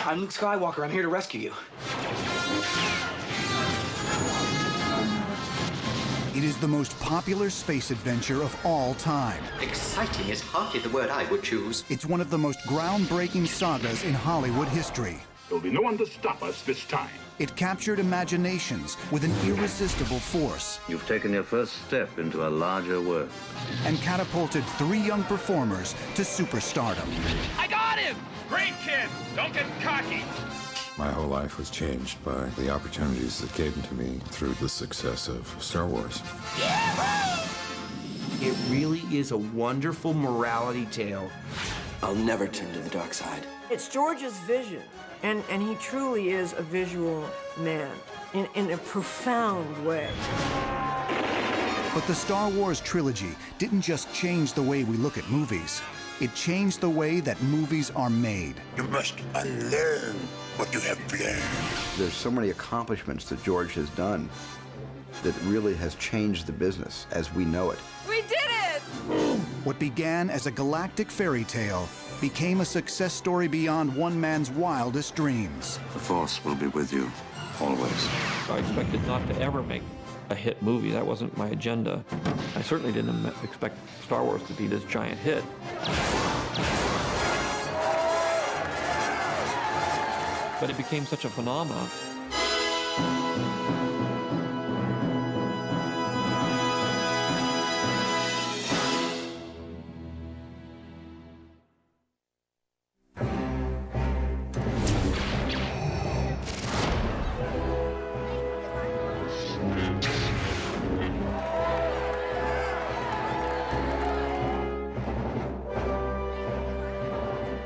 I'm Luke Skywalker. I'm here to rescue you. It is the most popular space adventure of all time. Exciting is hardly the word I would choose. It's one of the most groundbreaking sagas in Hollywood history. There'll be no one to stop us this time. It captured imaginations with an irresistible force. You've taken your first step into a larger world. And catapulted 3 young performers to superstardom. I got him! Great kid! Don't get cocky! My whole life was changed by the opportunities that came to me through the success of Star Wars. It really is a wonderful morality tale. I'll never turn to the dark side. It's George's vision, and he truly is a visual man in a profound way. But the Star Wars trilogy didn't just change the way we look at movies. It changed the way that movies are made. You must unlearn what you have learned. There's so many accomplishments that George has done that really has changed the business as we know it. We did it! What began as a galactic fairy tale became a success story beyond one man's wildest dreams. The Force will be with you, always. I expected not to ever make a hit movie. That wasn't my agenda. I certainly didn't expect Star Wars to be this giant hit. But it became such a phenomenon.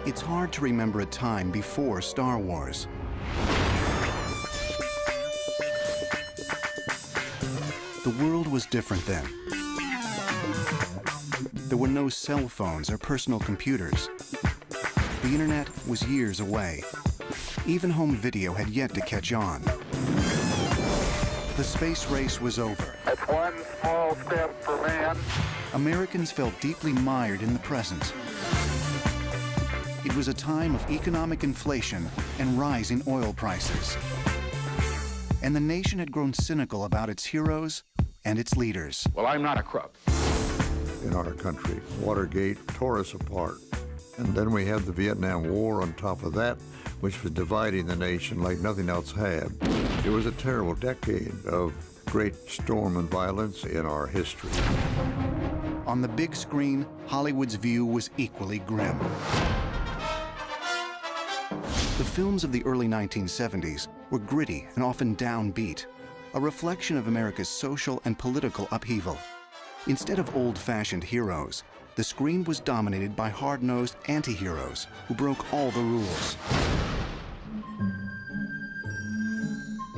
It's hard to remember a time before Star Wars. The world was different then. There were no cell phones or personal computers. The internet was years away. Even home video had yet to catch on. The space race was over. That's one small step for man. Americans felt deeply mired in the present. It was a time of economic inflation and rising oil prices. And the nation had grown cynical about its heroes and its leaders. Well, I'm not a crook. In our country, Watergate tore us apart. And then we had the Vietnam War on top of that, which was dividing the nation like nothing else had. It was a terrible decade of great storm and violence in our history. On the big screen, Hollywood's view was equally grim. The films of the early 1970s were gritty and often downbeat, a reflection of America's social and political upheaval. Instead of old-fashioned heroes, the screen was dominated by hard-nosed anti-heroes who broke all the rules.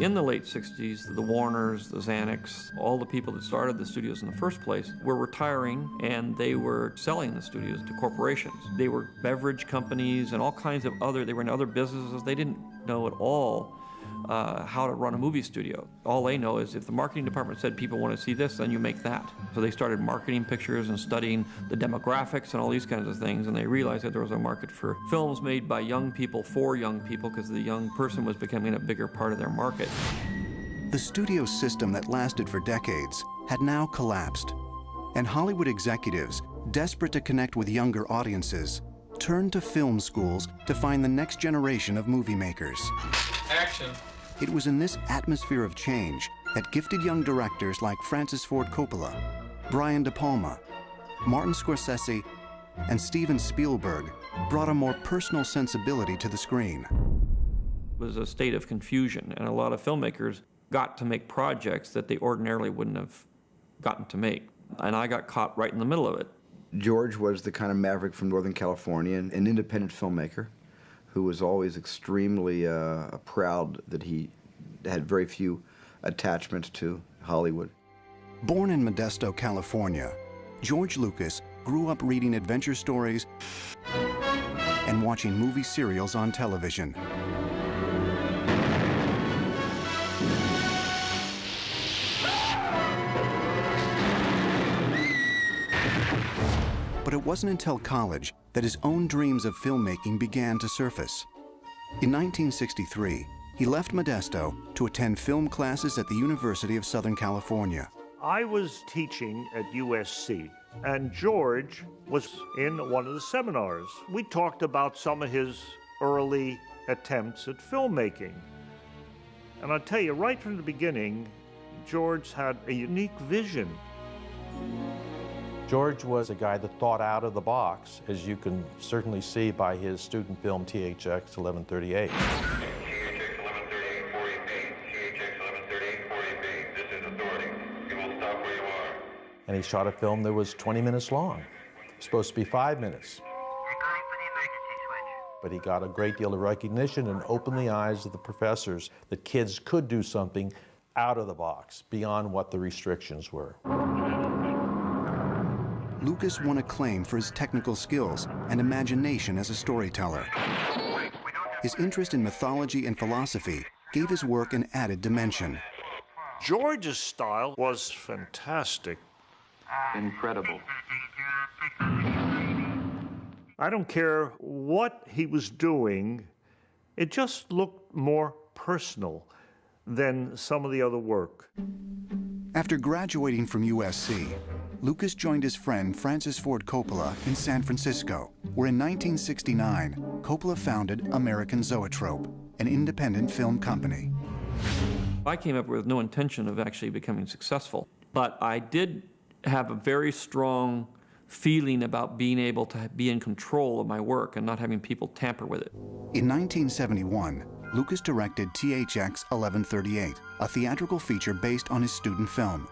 In the late 60s, the Warners, the Xanax, all the people that started the studios in the first place were retiring, and they were selling the studios to corporations. They were beverage companies and all kinds of they were in other businesses. They didn't know at all how to run a movie studio. All they know is if the marketing department said people want to see this, then you make that. So they started marketing pictures and studying the demographics and all these kinds of things, and they realized that there was a market for films made by young people for young people, because the young person was becoming a bigger part of their market. The studio system that lasted for decades had now collapsed, and Hollywood executives, desperate to connect with younger audiences, turned to film schools to find the next generation of movie makers. Action. It was in this atmosphere of change that gifted young directors like Francis Ford Coppola, Brian De Palma, Martin Scorsese, and Steven Spielberg brought a more personal sensibility to the screen. It was a state of confusion, and a lot of filmmakers got to make projects that they ordinarily wouldn't have gotten to make. And I got caught right in the middle of it. George was the kind of maverick from Northern California, an independent filmmaker who was always extremely proud that he had very few attachments to Hollywood. Born in Modesto, California, George Lucas grew up reading adventure stories and watching movie serials on television. But it wasn't until college that his own dreams of filmmaking began to surface. In 1963, he left Modesto to attend film classes at the University of Southern California. I was teaching at USC, and George was in one of the seminars. We talked about some of his early attempts at filmmaking. And I'll tell you, right from the beginning, George had a unique vision. George was a guy that thought out of the box, as you can certainly see by his student film THX 1138. And he shot a film that was 20 minutes long. It was supposed to be 5 minutes. But he got a great deal of recognition and opened the eyes of the professors that kids could do something out of the box, beyond what the restrictions were. Lucas won acclaim for his technical skills and imagination as a storyteller. His interest in mythology and philosophy gave his work an added dimension. George's style was fantastic. Incredible. I don't care what he was doing, it just looked more personal than some of the other work. After graduating from USC, Lucas joined his friend Francis Ford Coppola in San Francisco, where in 1969, Coppola founded American Zoetrope, an independent film company. I came up with no intention of actually becoming successful, but I did have a very strong feeling about being able to be in control of my work and not having people tamper with it. In 1971, Lucas directed THX 1138, a theatrical feature based on his student film.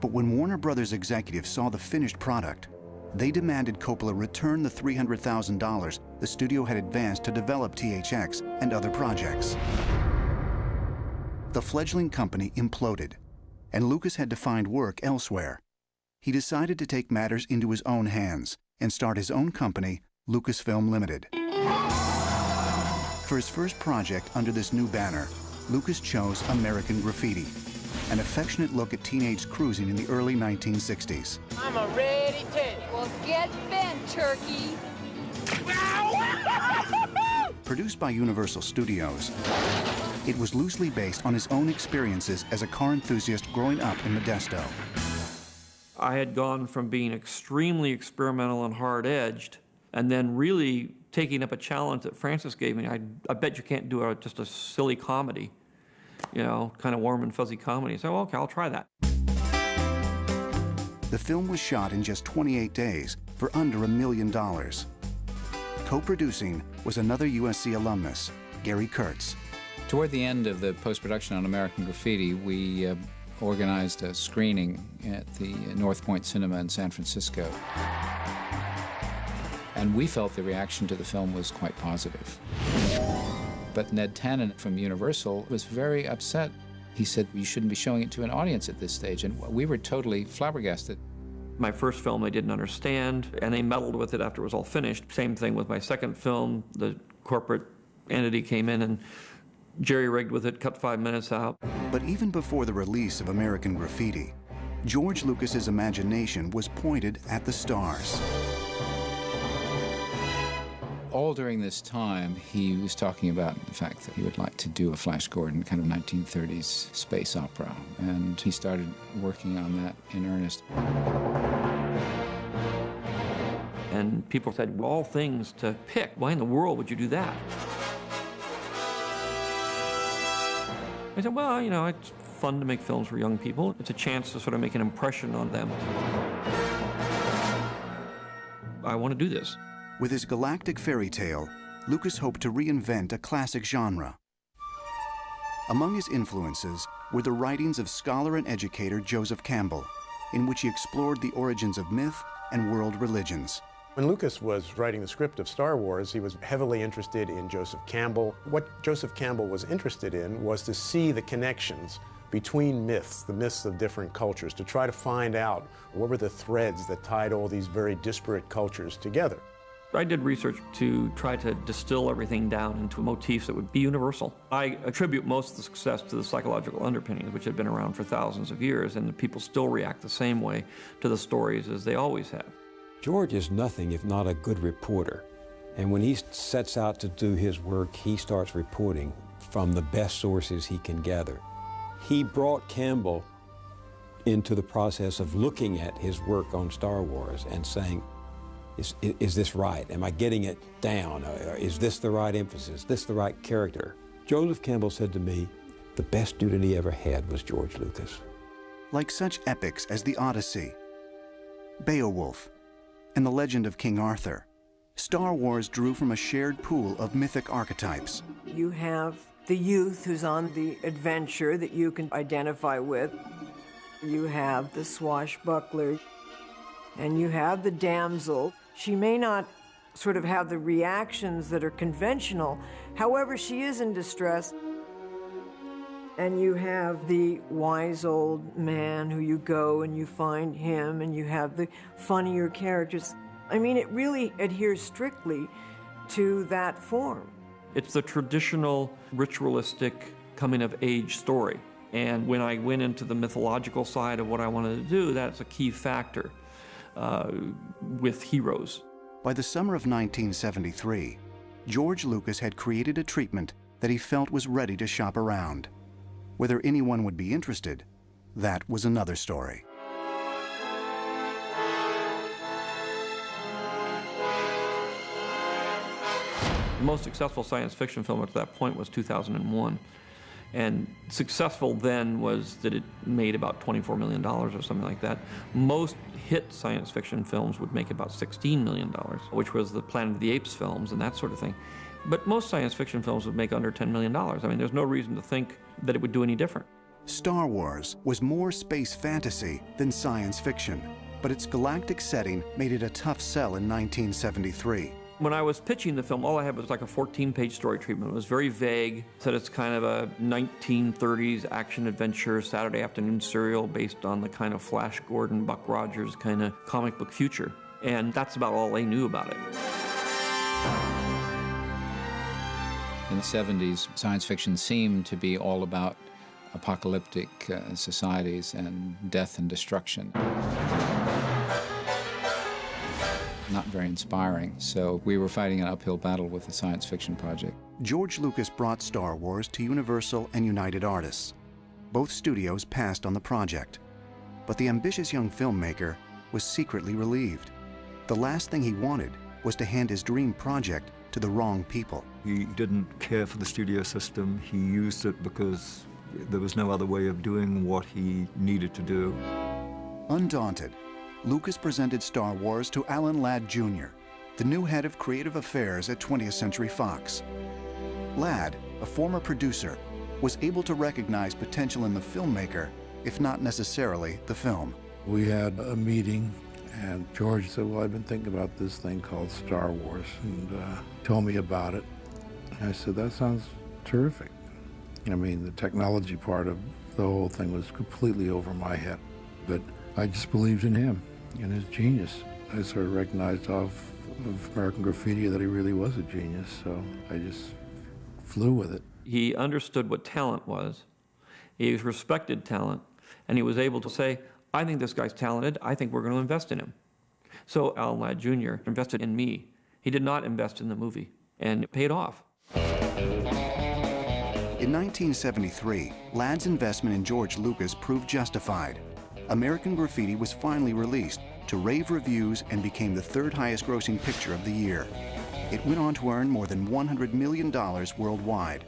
But when Warner Brothers executives saw the finished product, they demanded Coppola return the $300,000 the studio had advanced to develop THX and other projects. The fledgling company imploded, and Lucas had to find work elsewhere. He decided to take matters into his own hands and start his own company, Lucasfilm Limited. For his first project under this new banner, Lucas chose American Graffiti, an affectionate look at teenage cruising in the early 1960s. I'm a ready Teddy. Well, get bent, turkey. Produced by Universal Studios, it was loosely based on his own experiences as a car enthusiast growing up in Modesto. I had gone from being extremely experimental and hard-edged, and then really taking up a challenge that Francis gave me. I bet you can't do just a silly comedy, you know, kind of warm and fuzzy comedy. So, okay, I'll try that. The film was shot in just 28 days for under $1 million. Co-producing was another USC alumnus, Gary Kurtz. Toward the end of the post-production on American Graffiti, we organized a screening at the North Point Cinema in San Francisco. And we felt the reaction to the film was quite positive. But Ned Tannen from Universal was very upset. He said, you shouldn't be showing it to an audience at this stage, and we were totally flabbergasted. My first film they didn't understand, and they meddled with it after it was all finished. Same thing with my second film. The corporate entity came in and jerry-rigged with it, cut 5 minutes out. But even before the release of American Graffiti, George Lucas's imagination was pointed at the stars. All during this time, he was talking about the fact that he would like to do a Flash Gordon kind of 1930s space opera, and he started working on that in earnest. And people said, well, all things to pick. Why in the world would you do that? I said, well, you know, it's fun to make films for young people. It's a chance to sort of make an impression on them. I want to do this. With his galactic fairy tale, Lucas hoped to reinvent a classic genre. Among his influences were the writings of scholar and educator Joseph Campbell, in which he explored the origins of myth and world religions. When Lucas was writing the script of Star Wars, he was heavily interested in Joseph Campbell. What Joseph Campbell was interested in was to see the connections between myths, the myths of different cultures, to try to find out what were the threads that tied all these very disparate cultures together. I did research to try to distill everything down into motifs that would be universal. I attribute most of the success to the psychological underpinnings, which have been around for thousands of years, and the people still react the same way to the stories as they always have. George is nothing if not a good reporter. And when he sets out to do his work, he starts reporting from the best sources he can gather. He brought Campbell into the process of looking at his work on Star Wars and saying, is this right? Am I getting it down? Is this the right emphasis? Is this the right character? Joseph Campbell said to me, the best student he ever had was George Lucas. Like such epics as The Odyssey, Beowulf, and The Legend of King Arthur, Star Wars drew from a shared pool of mythic archetypes. You have the youth who's on the adventure that you can identify with. You have the swashbuckler, and you have the damsel. She may not sort of have the reactions that are conventional, however, she is in distress. And you have the wise old man who you go and you find him, and you have the funnier characters. I mean, it really adheres strictly to that form. It's the traditional ritualistic coming-of-age story. And when I went into the mythological side of what I wanted to do, that's a key factor with heroes. By the summer of 1973, George Lucas had created a treatment that he felt was ready to shop around. Whether anyone would be interested, that was another story. The most successful science fiction film up to that point was 2001. And successful then was that it made about $24 million or something like that. Most hit science fiction films would make about $16 million, which was the Planet of the Apes films and that sort of thing. But most science fiction films would make under $10 million. I mean, there's no reason to think that it would do any different. Star Wars was more space fantasy than science fiction, but its galactic setting made it a tough sell in 1973. When I was pitching the film, all I had was like a 14-page story treatment. It was very vague. Said it's kind of a 1930s action-adventure Saturday afternoon serial based on the kind of Flash Gordon, Buck Rogers kind of comic book future. And that's about all they knew about it. In the 70s, science fiction seemed to be all about apocalyptic societies and death and destruction. Not very inspiring, so we were fighting an uphill battle with the science fiction project. George Lucas brought Star Wars to Universal and United Artists. Both studios passed on the project, but the ambitious young filmmaker was secretly relieved. The last thing he wanted was to hand his dream project to the wrong people. He didn't care for the studio system. He used it because there was no other way of doing what he needed to do. Undaunted, Lucas presented Star Wars to Alan Ladd Jr., the new head of creative affairs at 20th Century Fox. Ladd, a former producer, was able to recognize potential in the filmmaker, if not necessarily the film. We had a meeting, and George said, well, I've been thinking about this thing called Star Wars, and told me about it. And I said, that sounds terrific. I mean, the technology part of the whole thing was completely over my head, but I just believed in him and his genius. I sort of recognized off of American Graffiti that he really was a genius, so I just flew with it. He understood what talent was. He respected talent, and he was able to say, I think this guy's talented, I think we're going to invest in him. So Alan Ladd Jr. invested in me. He did not invest in the movie, and it paid off. In 1973, Ladd's investment in George Lucas proved justified. American Graffiti was finally released to rave reviews and became the third highest grossing picture of the year. It went on to earn more than $100 million worldwide.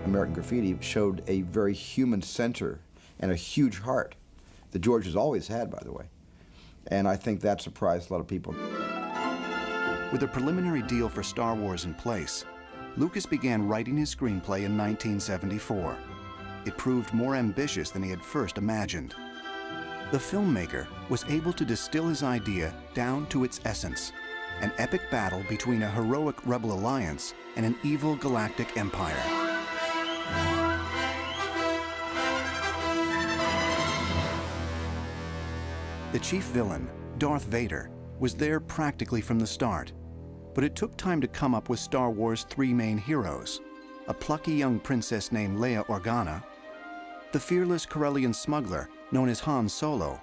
American Graffiti showed a very human center and a huge heart that George has always had, by the way. And I think that surprised a lot of people. With a preliminary deal for Star Wars in place, Lucas began writing his screenplay in 1974. It proved more ambitious than he had first imagined. The filmmaker was able to distill his idea down to its essence, an epic battle between a heroic rebel alliance and an evil galactic empire. The chief villain, Darth Vader, was there practically from the start, but it took time to come up with Star Wars' three main heroes: a plucky young princess named Leia Organa, the fearless Corellian smuggler known as Han Solo,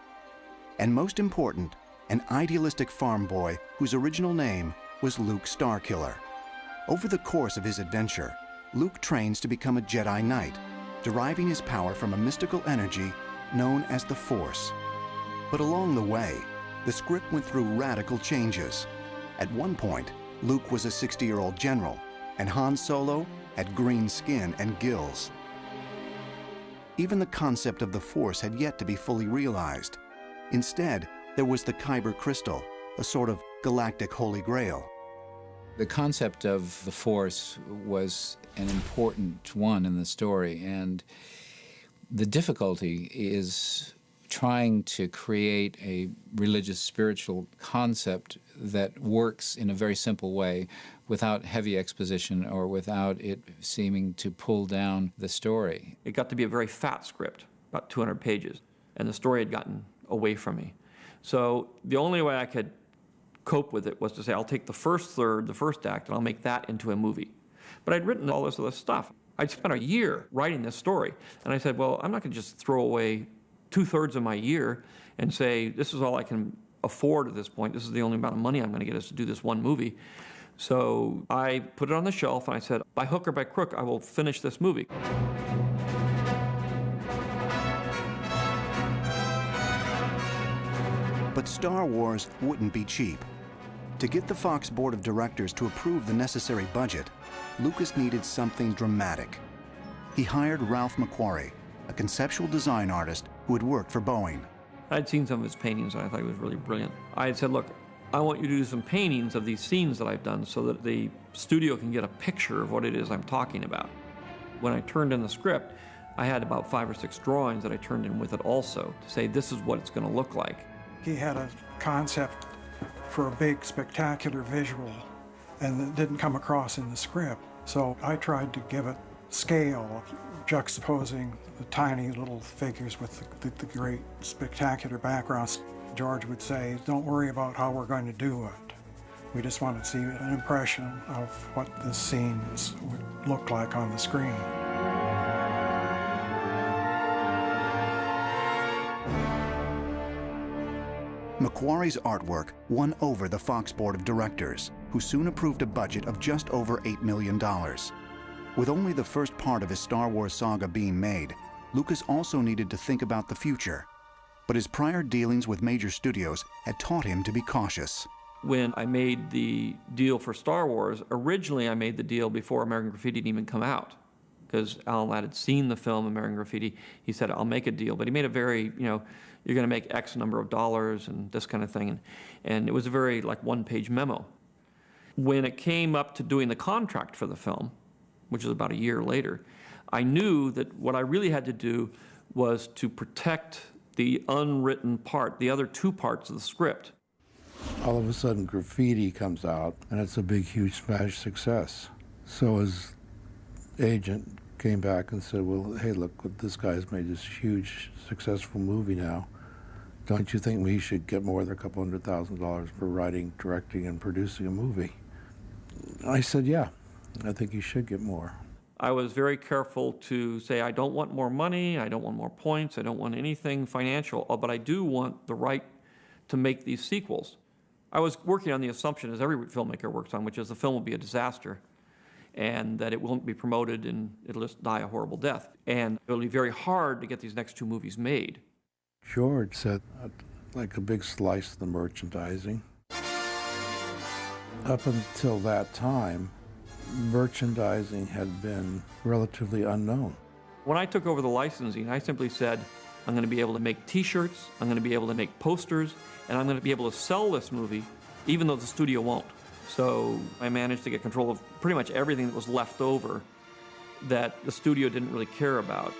and most important, an idealistic farm boy whose original name was Luke Starkiller. Over the course of his adventure, Luke trains to become a Jedi Knight, deriving his power from a mystical energy known as the Force. But along the way, the script went through radical changes. At one point, Luke was a 60-year-old general, and Han Solo had green skin and gills. Even the concept of the Force had yet to be fully realized. Instead, there was the Kyber crystal, a sort of galactic holy grail. The concept of the Force was an important one in the story, and the difficulty is trying to create a religious, spiritual concept that works in a very simple way without heavy exposition or without it seeming to pull down the story. It got to be a very fat script, about 200 pages, and the story had gotten away from me. So the only way I could cope with it was to say, I'll take the first third, the first act, and I'll make that into a movie. But I'd written all this other stuff. I'd spent a year writing this story, and I said, well, I'm not going to just throw away 2/3 of my year and say, this is all I can afford at this point. This is the only amount of money I'm going to get us to do this one movie. So I put it on the shelf, and I said, by hook or by crook, I will finish this movie. But Star Wars wouldn't be cheap. To get the Fox board of directors to approve the necessary budget, Lucas needed something dramatic. He hired Ralph McQuarrie, a conceptual design artist who had worked for Boeing. I'd seen some of his paintings, and I thought he was really brilliant. I had said, look, I want you to do some paintings of these scenes that I've done so that the studio can get a picture of what it is I'm talking about. When I turned in the script, I had about 5 or 6 drawings that I turned in with it also to say, this is what it's going to look like. He had a concept for a big, spectacular visual, and it didn't come across in the script. So I tried to give it scale, juxtaposing the tiny little figures with the great, spectacular backgrounds. George would say, don't worry about how we're going to do it. We just want to see an impression of what the scenes would look like on the screen. McQuarrie's artwork won over the Fox board of directors, who soon approved a budget of just over $8 million. With only the first part of his Star Wars saga being made, Lucas also needed to think about the future. But his prior dealings with major studios had taught him to be cautious. When I made the deal for Star Wars, originally I made the deal before American Graffiti didn't even come out. Because Alan Ladd had seen the film American Graffiti. He said, I'll make a deal. But he made a very, you're going to make X number of dollars and this kind of thing. And it was a very, one-page memo. When it came up to doing the contract for the film, which was about a year later, I knew that what I really had to do was to protect the unwritten part, the other 2 parts of the script. All of a sudden, Graffiti comes out, and it's a big, huge smash success. So his agent came back and said, well, hey, look, this guy's made this huge, successful movie now. Don't you think we should get more than $200,000 for writing, directing, and producing a movie? I said, yeah, I think you should get more. I was very careful to say, I don't want more money, I don't want more points, I don't want anything financial, but I do want the right to make these sequels. I was working on the assumption, as every filmmaker works on, which is the film will be a disaster and that it won't be promoted and it'll just die a horrible death. And it'll be very hard to get these next 2 movies made. George said, like a big slice of the merchandising. Up until that time, merchandising had been relatively unknown. When I took over the licensing, I simply said, I'm going to be able to make T-shirts, I'm going to be able to make posters, and I'm going to be able to sell this movie, even though the studio won't. So I managed to get control of pretty much everything that was left over that the studio didn't really care about.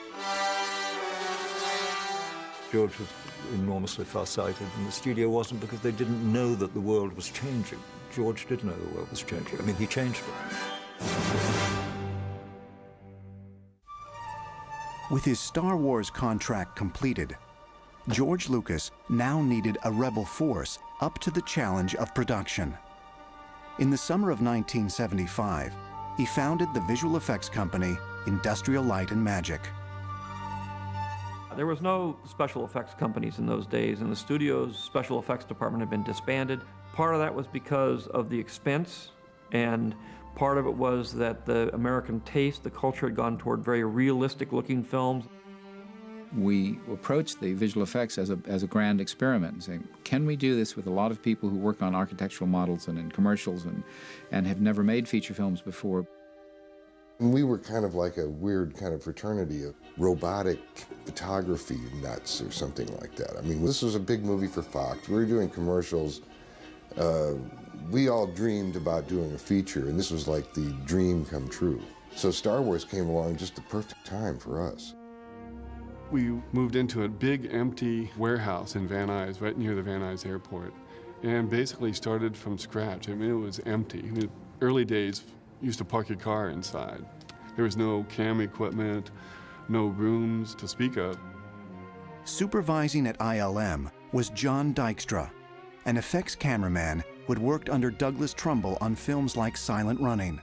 George was enormously far-sighted, and the studio wasn't, because they didn't know that the world was changing. George did know the world was changing. I mean, he changed it. With his Star Wars contract completed, George Lucas now needed a rebel force up to the challenge of production. In the summer of 1975, he founded the visual effects company Industrial Light and Magic. There was no special effects companies in those days, and the studio's special effects department had been disbanded. Part of that was because of the expense, and part of it was that the American taste, the culture had gone toward very realistic-looking films. We approached the visual effects as a grand experiment and saying, can we do this with a lot of people who work on architectural models and in commercials and have never made feature films before? We were kind of like a weird kind of fraternity of robotic photography nuts or something like that. I mean, this was a big movie for Fox. We were doing commercials. We all dreamed about doing a feature, and this was like the dream come true. So Star Wars came along just the perfect time for us. We moved into a big empty warehouse in Van Nuys, right near the Van Nuys airport, and basically started from scratch. I mean, it was empty. In the early days, you used to park your car inside. There was no cam equipment, no rooms to speak of. Supervising at ILM was John Dykstra, an effects cameraman who had worked under Douglas Trumbull on films like Silent Running.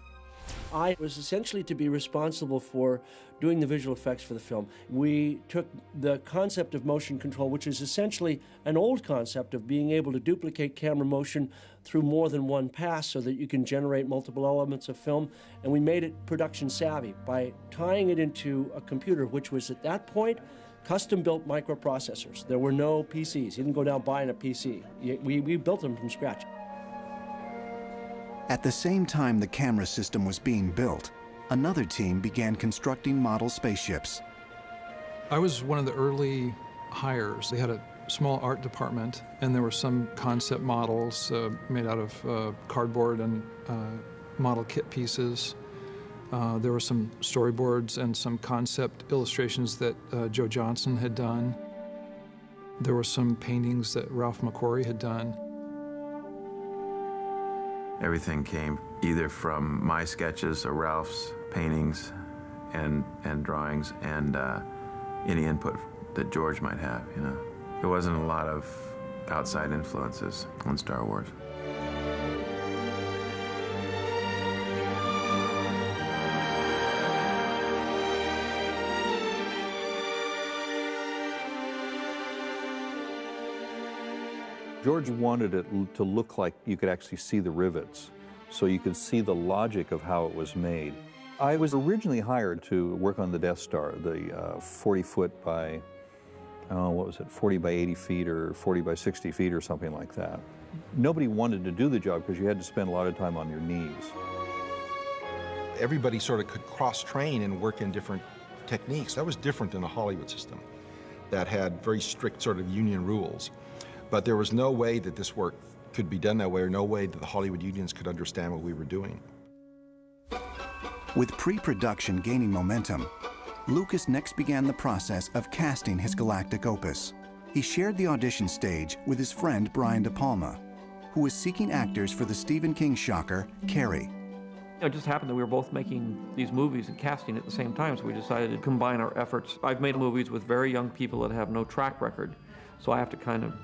I was essentially to be responsible for doing the visual effects for the film. We took the concept of motion control, which is essentially an old concept of being able to duplicate camera motion through more than one pass so that you can generate multiple elements of film, and we made it production savvy by tying it into a computer, which was at that point custom-built microprocessors. There were no PCs. You didn't go down buying a PC. We built them from scratch. At the same time the camera system was being built, another team began constructing model spaceships. I was one of the early hires. They had a small art department, and there were some concept models made out of cardboard and model kit pieces. There were some storyboards and some concept illustrations that Joe Johnson had done. There were some paintings that Ralph McQuarrie had done. Everything came either from my sketches or Ralph's paintings and drawings and any input that George might have, you know. There wasn't a lot of outside influences on Star Wars. George wanted it to look like you could actually see the rivets, so you could see the logic of how it was made. I was originally hired to work on the Death Star, the 40-foot by, what was it, 40 by 80 feet or 40 by 60 feet or something like that. Nobody wanted to do the job because you had to spend a lot of time on your knees. Everybody sort of could cross-train and work in different techniques. That was different than the Hollywood system that had very strict sort of union rules. But there was no way that this work could be done that way, or no way that the Hollywood unions could understand what we were doing. With pre-production gaining momentum, Lucas next began the process of casting his galactic opus. He shared the audition stage with his friend Brian De Palma, who was seeking actors for the Stephen King shocker, Carrie. It just happened that we were both making these movies and casting at the same time, so we decided to combine our efforts. I've made movies with very young people that have no track record, so I have to kind of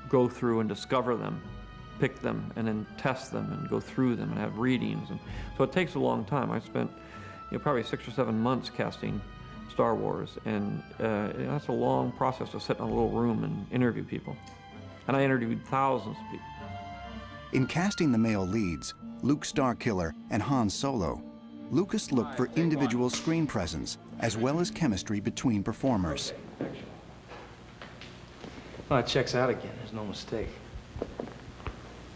go through and discover them, pick them, and then test them and go through them and have readings. And so it takes a long time. I spent probably 6 or 7 months casting Star Wars, and that's a long process to sit in a little room and interview people. And I interviewed thousands of people. In casting the male leads, Luke Starkiller and Han Solo, Lucas looked for individual screen presence as well as chemistry between performers. Well, it checks out again. There's no mistake.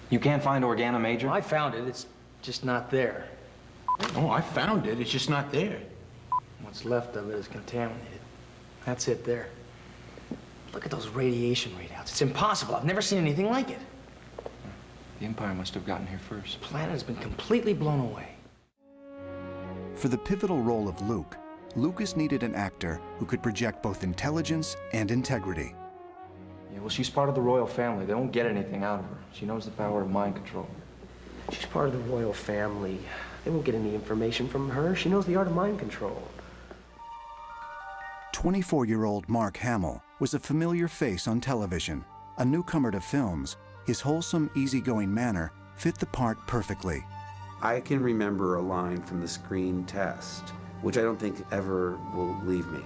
You can't find Organa Major? I found it. It's just not there. Oh, I found it. It's just not there. What's left of it is contaminated. That's it there. Look at those radiation readouts. It's impossible. I've never seen anything like it. The Empire must have gotten here first. The planet has been completely blown away. For the pivotal role of Luke, Lucas needed an actor who could project both intelligence and integrity. Yeah, well, she's part of the royal family. They don't get anything out of her. She knows the power of mind control. She's part of the royal family. They won't get any information from her. She knows the art of mind control. 24-year-old Mark Hamill was a familiar face on television. A newcomer to films, his wholesome, easygoing manner fit the part perfectly. I can remember a line from the screen test, which I don't think ever will leave me.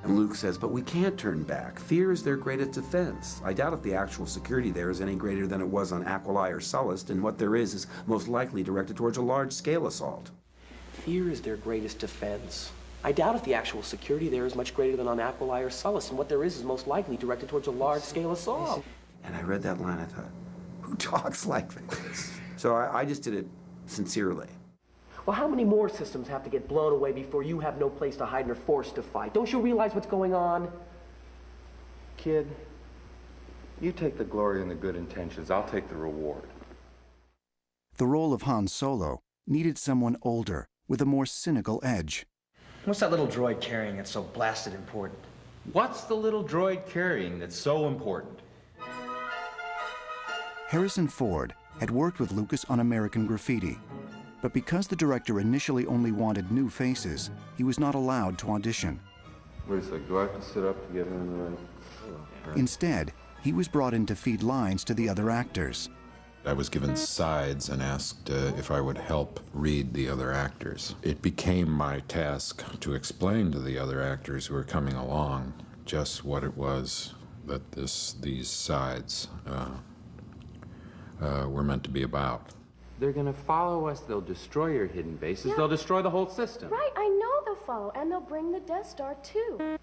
And Luke says, but we can't turn back. Fear is their greatest defense. I doubt if the actual security there is any greater than it was on Aquilai or Sullust, and what there is most likely directed towards a large-scale assault. Fear is their greatest defense. I doubt if the actual security there is much greater than on Aquilai or Sullust, and what there is most likely directed towards a large-scale assault. And I read that line, I thought, who talks like this? So I just did it sincerely. Well, how many more systems have to get blown away before you have no place to hide and are forced to fight? Don't you realize what's going on? Kid, you take the glory and the good intentions. I'll take the reward. The role of Han Solo needed someone older, with a more cynical edge. What's that little droid carrying that's so blasted important? What's the little droid carrying that's so important? Harrison Ford had worked with Lucas on American Graffiti, but because the director initially only wanted new faces, he was not allowed to audition. Wait a sec, do I have to sit up to get in the right? Instead, he was brought in to feed lines to the other actors. I was given sides and asked if I would help read the other actors. It became my task to explain to the other actors who were coming along just what it was that these sides were meant to be about. They're gonna follow us, they'll destroy your hidden bases, they'll destroy the whole system. Right, I know they'll follow, and they'll bring the Death Star too.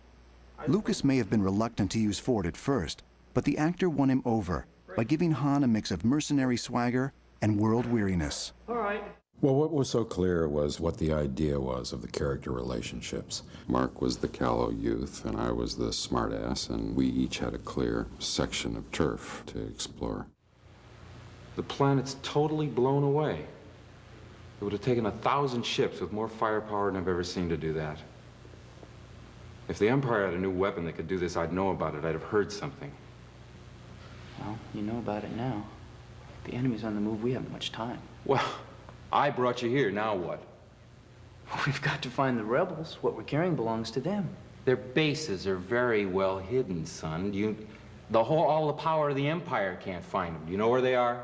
Lucas may have been reluctant to use Ford at first, but the actor won him over by giving Han a mix of mercenary swagger and world weariness. All right. Well, what was so clear was what the idea was of the character relationships. Mark was the callow youth, and I was the smartass, and we each had a clear section of turf to explore. The planet's totally blown away. It would have taken 1,000 ships with more firepower than I've ever seen to do that. If the Empire had a new weapon that could do this, I'd know about it. I'd have heard something. Well, you know about it now. The enemy's on the move. We haven't much time. Well, I brought you here. Now what? We've got to find the rebels. What we're carrying belongs to them. Their bases are very well hidden, son. All the power of the Empire can't find them. You know where they are?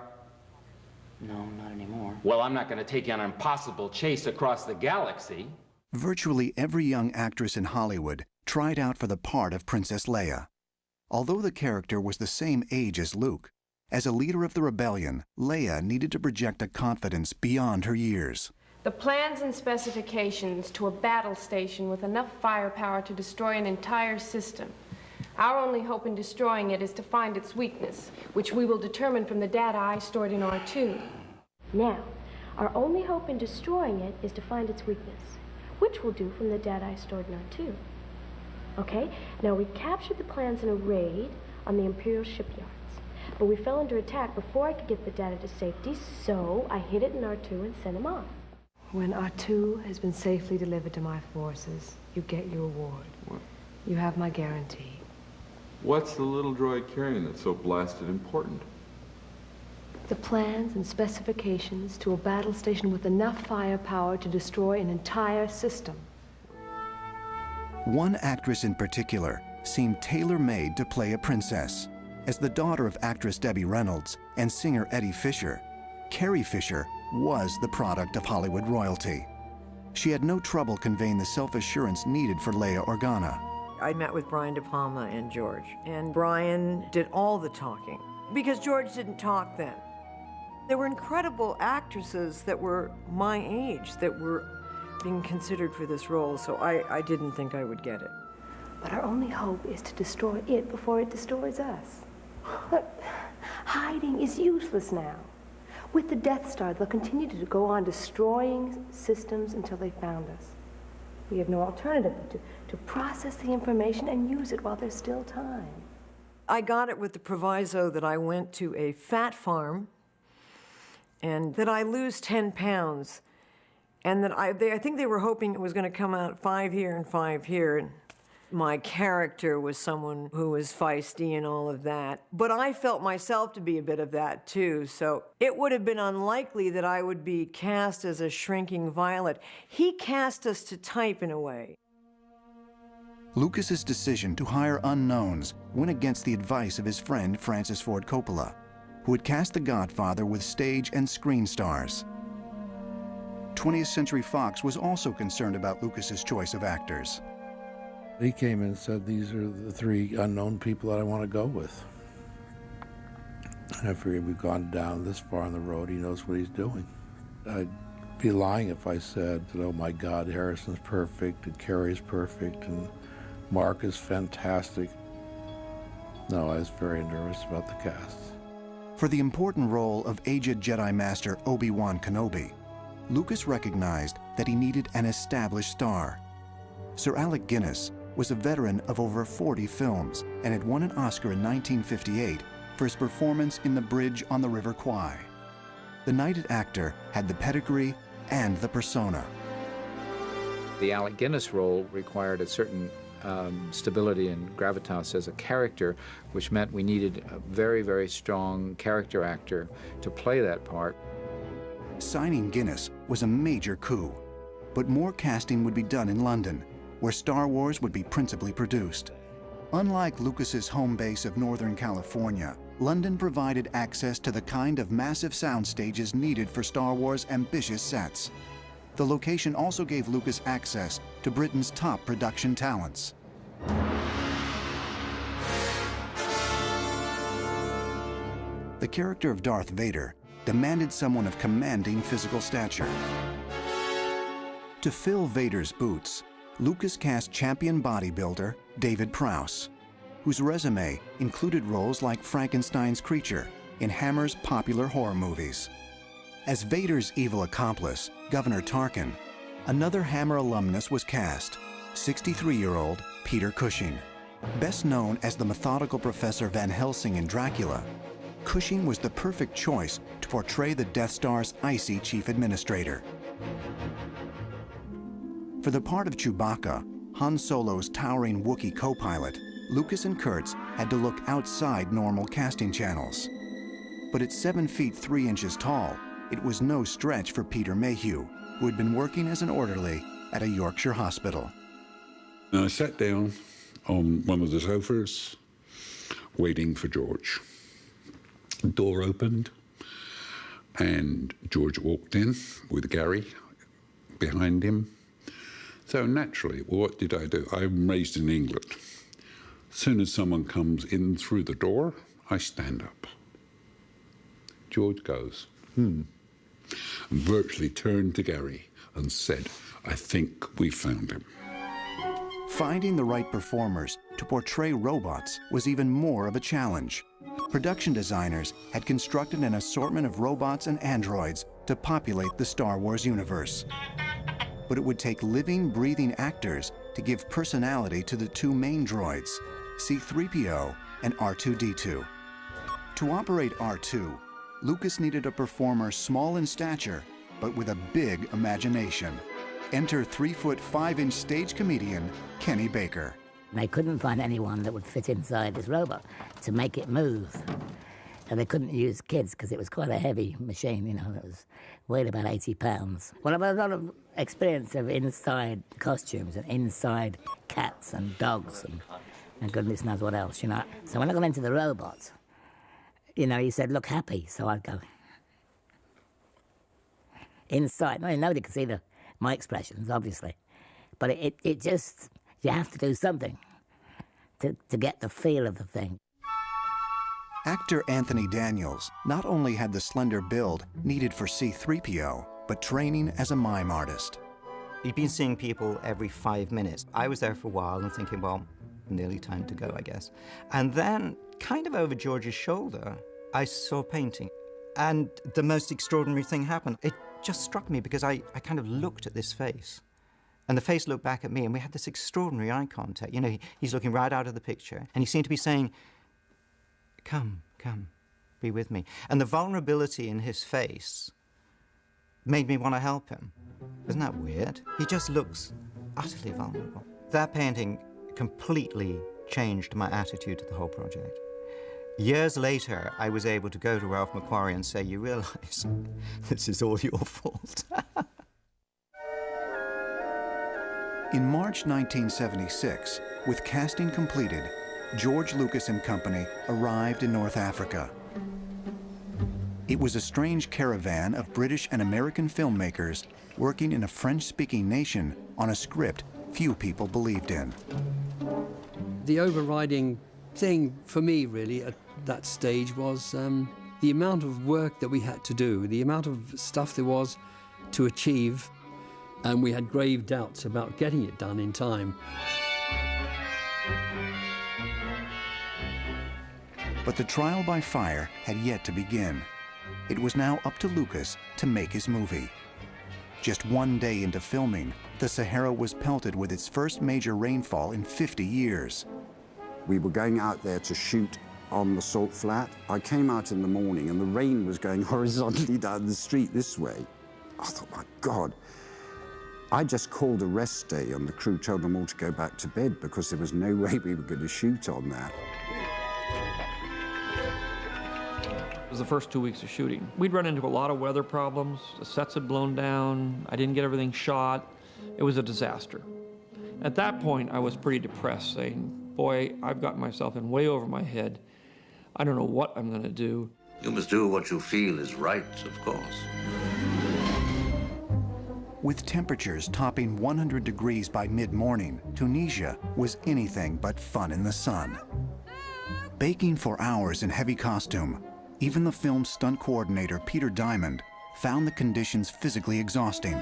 No, not anymore. Well, I'm not going to take you on an impossible chase across the galaxy. Virtually every young actress in Hollywood tried out for the part of Princess Leia. Although the character was the same age as Luke, as a leader of the rebellion, Leia needed to project a confidence beyond her years. The plans and specifications to a battle station with enough firepower to destroy an entire system. Our only hope in destroying it is to find its weakness, which we will determine from the data I stored in R2. Now, our only hope in destroying it is to find its weakness, which we'll do from the data I stored in R2. Okay, now we captured the plans in a raid on the Imperial shipyards, but we fell under attack before I could get the data to safety, so I hid it in R2 and sent him off. When R2 has been safely delivered to my forces, you get your reward. What? You have my guarantee. What's the little droid carrying that's so blasted important? The plans and specifications to a battle station with enough firepower to destroy an entire system. One actress in particular seemed tailor-made to play a princess. As the daughter of actress Debbie Reynolds and singer Eddie Fisher, Carrie Fisher was the product of Hollywood royalty. She had no trouble conveying the self-assurance needed for Leia Organa. I met with Brian De Palma and George, and Brian did all the talking, because George didn't talk then. There were incredible actresses that were my age that were being considered for this role, so I didn't think I would get it. But our only hope is to destroy it before it destroys us. Look, hiding is useless now. With the Death Star, they'll continue to go on destroying systems until they found us. We have no alternative but to process the information and use it while there's still time. I got it with the proviso that I went to a fat farm and that I lose 10 pounds. And that I think they were hoping it was going to come out 5 here and 5 here. And my character was someone who was feisty and all of that. But I felt myself to be a bit of that, too. So it would have been unlikely that I would be cast as a shrinking Violet. He cast us to type in a way. Lucas's decision to hire unknowns went against the advice of his friend Francis Ford Coppola, who had cast The Godfather with stage and screen stars. 20th Century Fox was also concerned about Lucas's choice of actors. He came in and said, these are the 3 unknown people that I want to go with. And I figured we've gone down this far on the road, he knows what he's doing. I'd be lying if I said that, oh my God, Harrison's perfect, and Carrey's perfect, and Mark is fantastic. No, I was very nervous about the cast. For the important role of aged Jedi Master Obi-Wan Kenobi, Lucas recognized that he needed an established star. Sir Alec Guinness was a veteran of over 40 films and had won an Oscar in 1958 for his performance in The Bridge on the River Kwai. The knighted actor had the pedigree and the persona. The Alec Guinness role required a certain stability and gravitas as a character, which meant we needed a very, very strong character actor to play that part. Signing Guinness was a major coup, but more casting would be done in London, where Star Wars would be principally produced. Unlike Lucas's home base of Northern California, London provided access to the kind of massive sound stages needed for Star Wars' ambitious sets. The location also gave Lucas access to Britain's top production talents. The character of Darth Vader demanded someone of commanding physical stature. To fill Vader's boots, Lucas cast champion bodybuilder David Prowse, whose resume included roles like Frankenstein's creature in Hammer's popular horror movies. As Vader's evil accomplice, Governor Tarkin, another Hammer alumnus was cast, 63-year-old Peter Cushing. Best known as the methodical Professor Van Helsing in Dracula, Cushing was the perfect choice to portray the Death Star's icy chief administrator. For the part of Chewbacca, Han Solo's towering Wookiee co-pilot, Lucas and Kurtz had to look outside normal casting channels. But at 7 feet 3 inches tall, it was no stretch for Peter Mayhew, who had been working as an orderly at a Yorkshire hospital. I sat down on one of the sofas, waiting for George. The door opened, and George walked in with Gary behind him. So naturally, what did I do? I'm raised in England. As soon as someone comes in through the door, I stand up. George goes, and virtually turned to Gary and said, I think we found him. Finding the right performers to portray robots was even more of a challenge. Production designers had constructed an assortment of robots and androids to populate the Star Wars universe. But it would take living, breathing actors to give personality to the 2 main droids, C-3PO and R2-D2. To operate R2, Lucas needed a performer small in stature, but with a big imagination. Enter 3-foot 5-inch stage comedian Kenny Baker. They couldn't find anyone that would fit inside this robot to make it move. And they couldn't use kids because it was quite a heavy machine, you know, that was weighed about 80 pounds. Well, I've had a lot of experience of inside costumes and inside cats and dogs and goodness knows what else, you know. So when I got into the robot, you know, he said, look happy, so I'd go. Inside, well, nobody could see my expressions, obviously. But it just, you have to do something to get the feel of the thing. Actor Anthony Daniels not only had the slender build needed for C-3PO, but training as a mime artist. He'd been seeing people every 5 minutes. I was there for a while and thinking, well, nearly time to go, I guess. And then, kind of over George's shoulder, I saw painting. And the most extraordinary thing happened. It just struck me because I kind of looked at this face. And the face looked back at me, and we had this extraordinary eye contact. You know, he's looking right out of the picture, and he seemed to be saying, come, come, be with me. And the vulnerability in his face made me want to help him. Isn't that weird? He just looks utterly vulnerable. That painting completely changed my attitude to the whole project. Years later, I was able to go to Ralph McQuarrie and say, you realize this is all your fault. In March 1976, with casting completed, George Lucas and Company arrived in North Africa. It was a strange caravan of British and American filmmakers working in a French-speaking nation on a script few people believed in. The overriding thing for me, really, at that stage was the amount of work that we had to do, the amount of stuff there was to achieve, and we had grave doubts about getting it done in time. But the trial by fire had yet to begin. It was now up to Lucas to make his movie. Just one day into filming, the Sahara was pelted with its first major rainfall in 50 years. We were going out there to shoot on the salt flat. I came out in the morning and the rain was going horizontally down the street this way. I thought, my God. I just called a rest day and the crew told them all to go back to bed because there was no way we were going to shoot on that. It was the first 2 weeks of shooting. We'd run into a lot of weather problems. The sets had blown down. I didn't get everything shot. It was a disaster. At that point, I was pretty depressed, saying, boy, I've gotten myself in way over my head. I don't know what I'm going to do. You must do what you feel is right, of course. With temperatures topping 100 degrees by mid-morning, Tunisia was anything but fun in the sun. Baking for hours in heavy costume, even the film's stunt coordinator, Peter Diamond, found the conditions physically exhausting.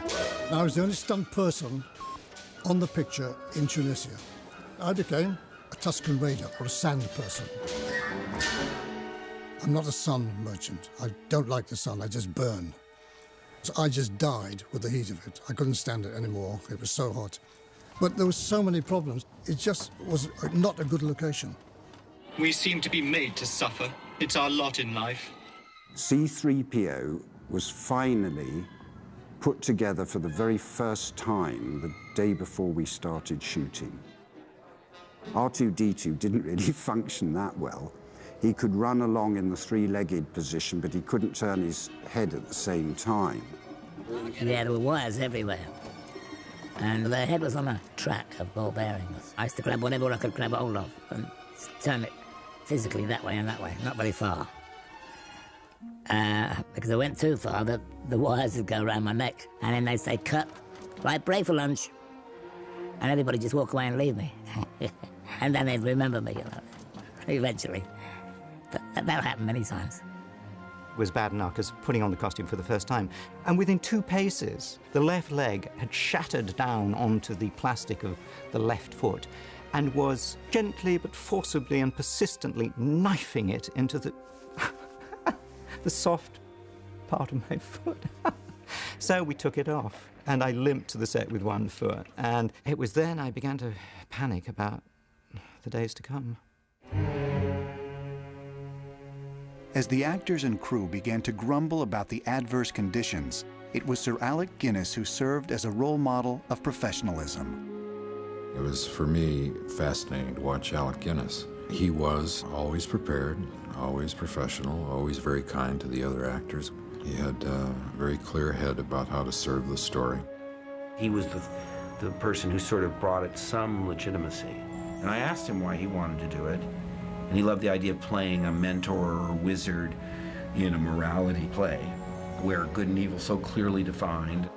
I was the only stunt person on the picture in Tunisia. I became a Tuscan Raider, or a sand person. I'm not a sun merchant. I don't like the sun, I just burn. So I just died with the heat of it. I couldn't stand it anymore, it was so hot. But there were so many problems, it just was not a good location. We seem to be made to suffer. It's our lot in life. C-3PO was finally put together for the very first time the day before we started shooting. R2-D2 didn't really function that well. He could run along in the three-legged position, but he couldn't turn his head at the same time. And there were wires everywhere. And the head was on a track of ball bearings. I used to grab whatever I could grab hold of and turn it physically that way and that way, not very far. Because I went too far, the wires would go around my neck. And then they'd say, cut, right, break for lunch. And everybody just walk away and leave me. And then they'd remember me, you know, eventually. But that happened many times. Was bad enough because putting on the costume for the first time. And within 2 paces, the left leg had shattered down onto the plastic of the left foot and was gently but forcibly and persistently knifing it into the soft part of my foot. So we took it off, and I limped to the set with 1 foot. And it was then I began to panic about the days to come. As the actors and crew began to grumble about the adverse conditions, it was Sir Alec Guinness who served as a role model of professionalism. It was, for me, fascinating to watch Alec Guinness. He was always prepared, always professional, always very kind to the other actors. He had a very clear head about how to serve the story. He was the person who sort of brought it some legitimacy. And I asked him why he wanted to do it. And he loved the idea of playing a mentor or a wizard in a morality play where good and evil so clearly defined.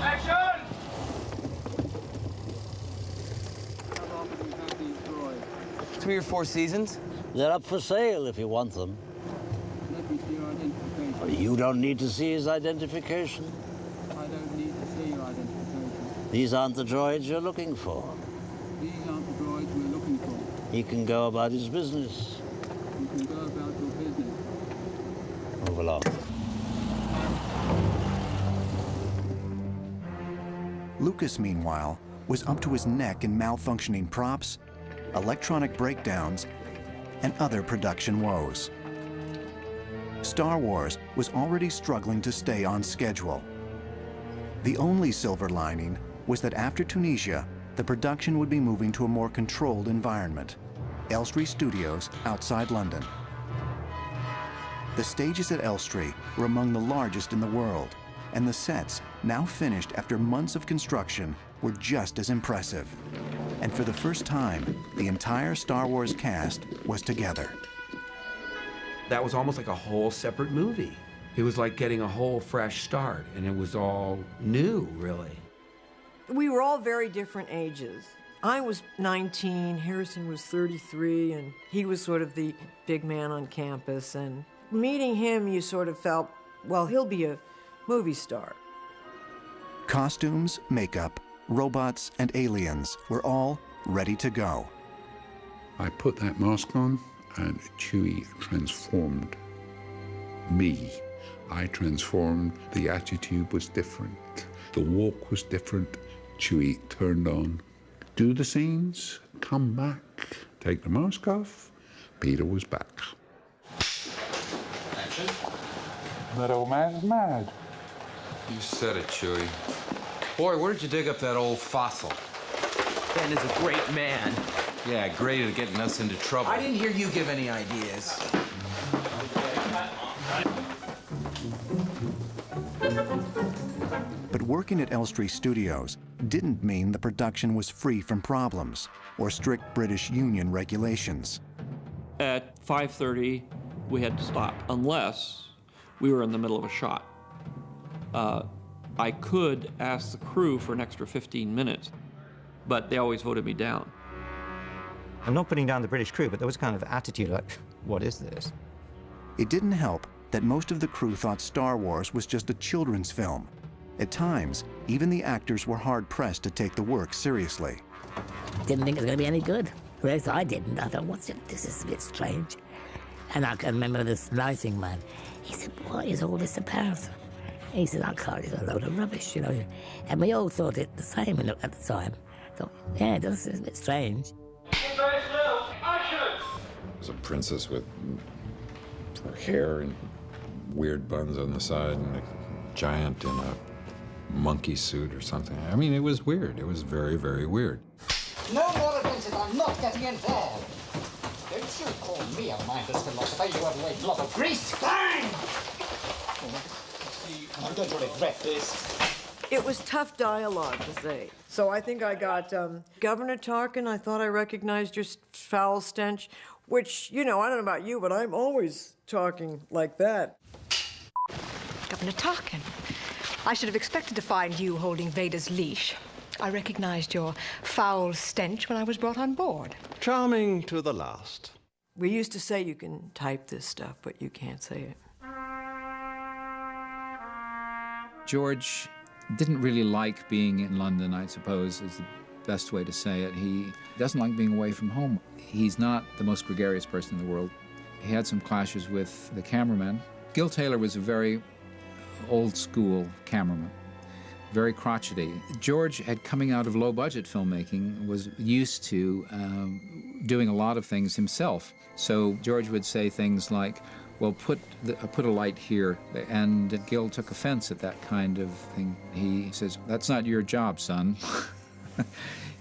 Action! 3 or 4 seasons? They're up for sale if you want them. Let me see your identification. You don't need to see his identification. I don't need to see your identification. These aren't the droids you're looking for. These aren't the droids we're looking for. He can go about his business. You can go about your business. Move along. Lucas, meanwhile, was up to his neck in malfunctioning props, electronic breakdowns, and other production woes. Star Wars was already struggling to stay on schedule. The only silver lining was that after Tunisia, the production would be moving to a more controlled environment, Elstree Studios outside London. The stages at Elstree were among the largest in the world, and the sets, now finished after months of construction, were just as impressive. And for the first time, the entire Star Wars cast was together. That was almost like a whole separate movie. It was like getting a whole fresh start, and it was all new, really. We were all very different ages. I was 19, Harrison was 33, and he was sort of the big man on campus. And meeting him, you sort of felt, well, he'll be a movie star. Costumes, makeup, robots, and aliens were all ready to go. I put that mask on, and Chewie transformed me. I transformed. The attitude was different. The walk was different. Chewie turned on. Do the scenes, come back, take the mask off. Peter was back. Action. That old man's mad. You said it, Chewie. Boy, where did you dig up that old fossil? Ben is a great man. Yeah, great at getting us into trouble. I didn't hear you give any ideas. But working at Elstree Studios didn't mean the production was free from problems or strict British Union regulations. At 5:30, we had to stop unless we were in the middle of a shot. I could ask the crew for an extra 15 minutes, but they always voted me down. I'm not putting down the British crew, but there was kind of attitude like, what is this? It didn't help that most of the crew thought Star Wars was just a children's film. At times, even the actors were hard-pressed to take the work seriously. Didn't think it was going to be any good. Whereas I didn't. I thought, this is a bit strange. And I can remember this lighting man. He said, what is all this about? He said, I can't, it's a load of rubbish, you know. And we all thought it the same at the time. Thought, yeah, this is a bit strange. There's a princess with her hair and weird buns on the side and a giant in a monkey suit or something. I mean, it was weird. It was very, very weird. No more adventures. I'm not getting involved. Don't you call me a mindless philosopher. You have laid a lot of grease. Fine! I'm going to regret this. It was tough dialogue to say. So I think I got, Governor Tarkin, I thought I recognized your foul stench, which, you know, I don't know about you, but I'm always talking like that. Governor Tarkin, I should have expected to find you holding Vader's leash. I recognized your foul stench when I was brought on board. Charming to the last. We used to say you can type this stuff, but you can't say it. George didn't really like being in London, I suppose, is the best way to say it. He doesn't like being away from home. He's not the most gregarious person in the world. He had some clashes with the cameraman. Gil Taylor was a very old-school cameraman, very crotchety. George, coming out of low-budget filmmaking, was used to doing a lot of things himself. So George would say things like, well, put a light here, and Gil took offense at that kind of thing. He says, that's not your job, son.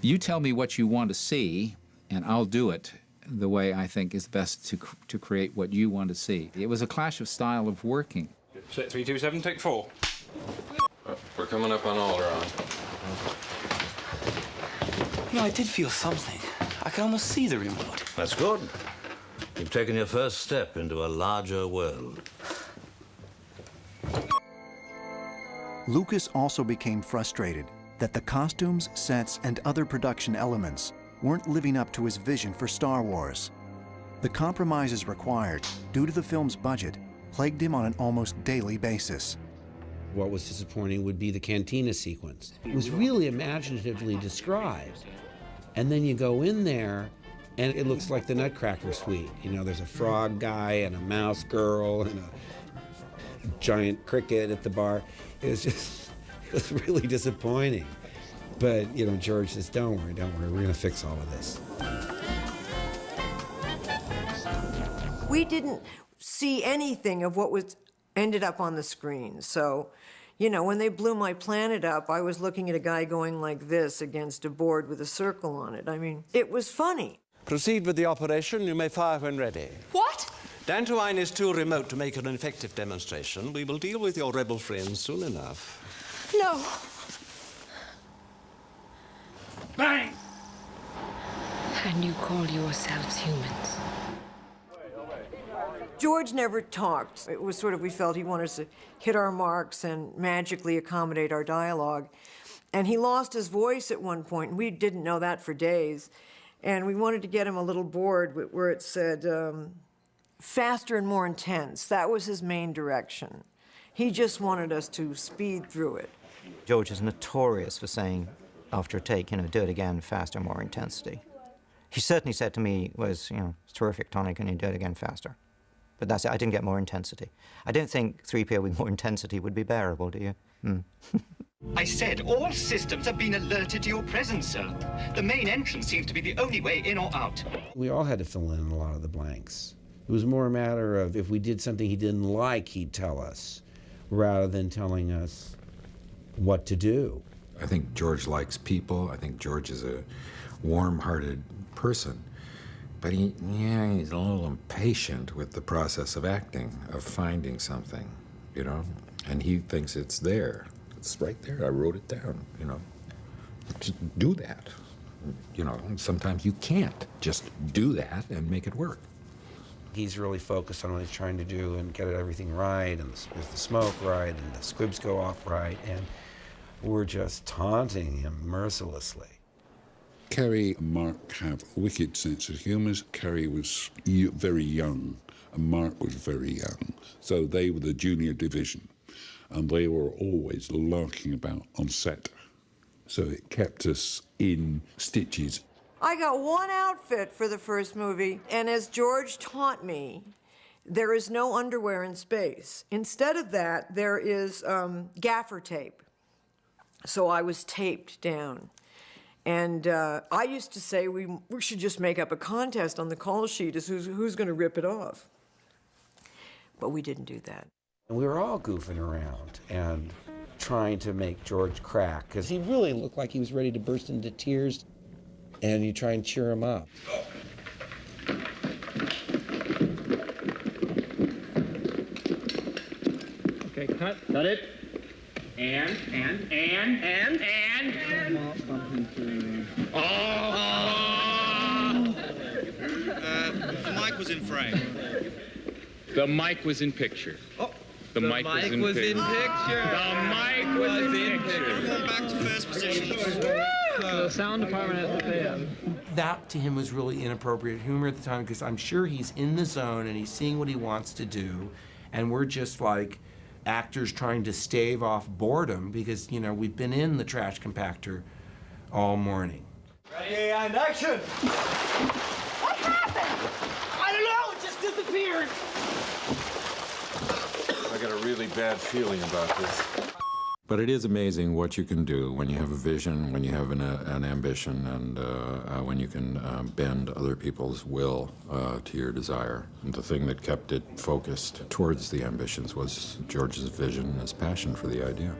You tell me what you want to see, and I'll do it the way I think is best to create what you want to see. It was a clash of style of working. 327, take 4. We're coming up on Alderaan. You know, I did feel something. I can almost see the remote. That's good. You've taken your first step into a larger world. Lucas also became frustrated that the costumes, sets, and other production elements weren't living up to his vision for Star Wars. The compromises required, due to the film's budget, plagued him on an almost daily basis. What was disappointing would be the cantina sequence. It was really imaginatively described. And then you go in there, and it looks like the Nutcracker Suite. You know, there's a frog guy and a mouse girl and a giant cricket at the bar. It was really disappointing. But, you know, George says, don't worry, we're going to fix all of this. We didn't see anything of what was ended up on the screen. So, you know, when they blew my planet up, I was looking at a guy going like this against a board with a circle on it. I mean, it was funny. Proceed with the operation. You may fire when ready. What? Dantooine is too remote to make an effective demonstration. We will deal with your rebel friends soon enough. No. Bang! And you call yourselves humans? George never talked. It was sort of, we felt he wanted us to hit our marks and magically accommodate our dialogue. And he lost his voice at one point, and we didn't know that for days. And we wanted to get him a little board where it said, faster and more intense. That was his main direction. He just wanted us to speed through it. George is notorious for saying, after a take, do it again, faster, more intensity. He certainly said to me, it's terrific, Tony, can you do it again faster? But that's it, I didn't get more intensity. I don't think 3PO with more intensity would be bearable, do you? I said all systems have been alerted to your presence, sir. The main entrance seems to be the only way in or out. We all had to fill in a lot of the blanks. It was more a matter of if we did something he didn't like, he'd tell us, rather than telling us what to do. I think George likes people. I think George is a warm-hearted person. But he's a little impatient with the process of acting, of finding something, And he thinks it's there. It's right there. I wrote it down, Just do that. Sometimes you can't just do that and make it work. He's really focused on what he's trying to do and get everything right, and is the smoke right, and the squibs go off right, and we're just taunting him mercilessly. Carrie and Mark have a wicked sense of humour. Carrie was very young, and Mark was very young. So they were the junior division, and they were always larking about on set. So it kept us in stitches. I got one outfit for the first movie, and as George taught me, there is no underwear in space. Instead of that, there is gaffer tape. So I was taped down. And I used to say we should just make up a contest on the call sheet as who's going to rip it off. But we didn't do that. And we were all goofing around and trying to make George crack, because he really looked like he was ready to burst into tears, and you try and cheer him up. Okay, cut it. And. The mic was in frame. The mic was in picture. The mic was in picture. The mic was in picture. Everyone back to first position. The sound department has to pay him. That to him was really inappropriate humor at the time, because I'm sure he's in the zone and he's seeing what he wants to do, and we're just like actors trying to stave off boredom because, we've been in the trash compactor all morning. Ready, and action! What happened? I don't know, it just disappeared. I got a really bad feeling about this. But it is amazing what you can do when you have a vision, when you have an ambition, and when you can bend other people's will to your desire. And the thing that kept it focused towards the ambitions was George's vision and his passion for the idea.